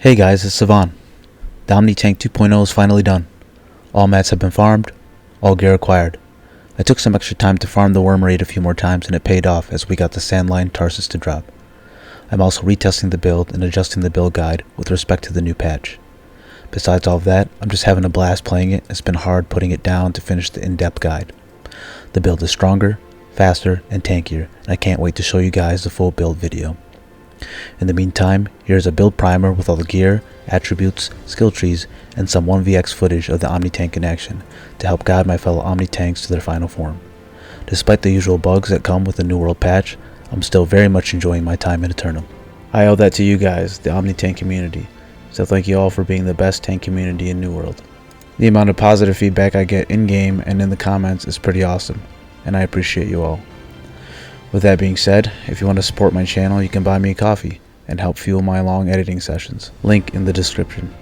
Hey guys, it's Savan. The Omni Tank 2.0 is finally done. All mats have been farmed, all gear acquired. I took some extra time to farm the worm raid a few more times and it paid off as we got the Sandline Tarsus to drop. I'm also retesting the build and adjusting the build guide with respect to the new patch. Besides all of that, I'm just having a blast playing it. It's been hard putting it down to finish the in-depth guide. The build is stronger, faster, and tankier, and I can't wait to show you guys the full build video. In the meantime, here's a build primer with all the gear, attributes, skill trees, and some 1vx footage of the Omni Tank in action to help guide my fellow Omni Tanks to their final form. Despite the usual bugs that come with the New World patch, I'm still very much enjoying my time in Aeternum. I owe that to you guys, the Omni Tank community, so thank you all for being the best tank community in New World. The amount of positive feedback I get in-game and in the comments is pretty awesome, and I appreciate you all. With that being said, if you want to support my channel, you can buy me a coffee and help fuel my long editing sessions. Link in the description.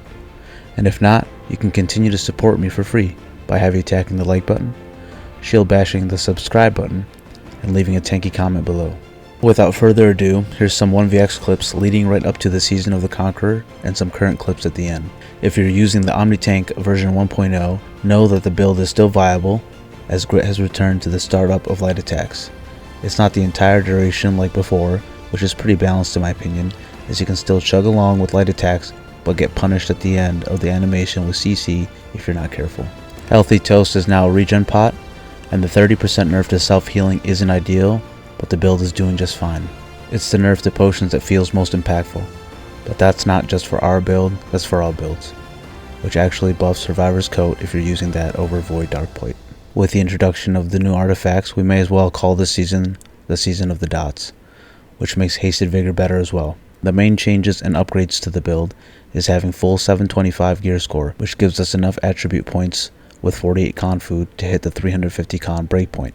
And if not, you can continue to support me for free by heavy attacking the like button, shield bashing the subscribe button, and leaving a tanky comment below. Without further ado, here's some 1vx clips leading right up to the Season of the Conqueror and some current clips at the end. If you're using the Omni Tank version 1.0, know that the build is still viable as Grit has returned to the startup of light attacks. It's not the entire duration like before, which is pretty balanced in my opinion, as you can still chug along with light attacks but get punished at the end of the animation with CC if you're not careful. Healthy Toast is now a regen pot, and the 30% nerf to self-healing isn't ideal, but the build is doing just fine. It's the nerf to potions that feels most impactful, but that's not just for our build, that's for all builds, which actually buffs Survivor's Coat if you're using that over Void Darkplate. With the introduction of the new artifacts, we may as well call this season the Season of the Dots, which makes Hasted Vigor better as well. The main changes and upgrades to the build is having full 725 gear score, which gives us enough attribute points with 48 con food to hit the 350 con breakpoint,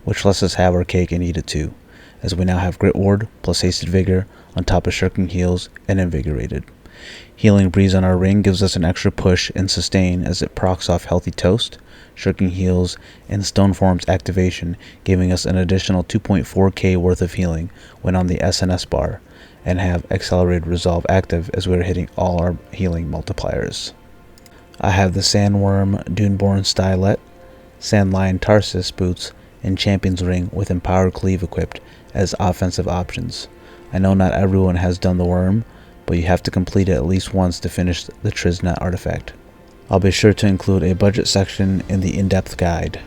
which lets us have our cake and eat it too, as we now have Grit Ward plus Hasted Vigor on top of Shirking Heals and Invigorated. Healing Breeze on our ring gives us an extra push and sustain as it procs off Healthy Toast, Shirking Heals, and Stoneform's activation, giving us an additional 2.4k worth of healing when on the SNS bar, and have Accelerated Resolve active as we are hitting all our healing multipliers. I have the Sandworm Duneborn Stylet, Sandline Tarsus boots, and Champion's Ring with Empowered Cleave equipped as offensive options. I know not everyone has done the worm, but you have to complete it at least once to finish the Trisnet artifact. I'll be sure to include a budget section in the in-depth guide.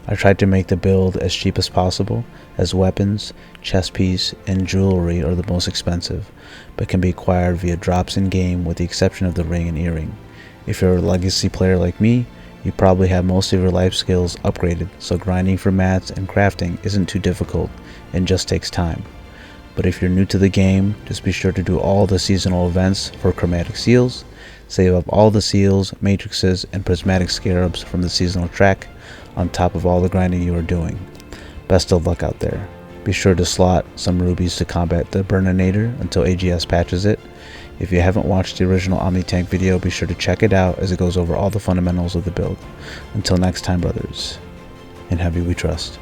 I tried to make the build as cheap as possible, as weapons, chest piece, and jewelry are the most expensive, but can be acquired via drops in-game with the exception of the ring and earring. If you're a legacy player like me, you probably have most of your life skills upgraded, so grinding for mats and crafting isn't too difficult and just takes time. But if you're new to the game, just be sure to do all the seasonal events for chromatic seals, save up all the seals, matrices, and prismatic scarabs from the seasonal track on top of all the grinding you are doing. Best of luck out there. Be sure to slot some rubies to combat the Burninator until AGS patches it. If you haven't watched the original Omni Tank video, be sure to check it out as it goes over all the fundamentals of the build. Until next time, brothers, in heavy we trust.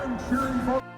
I'm cheering for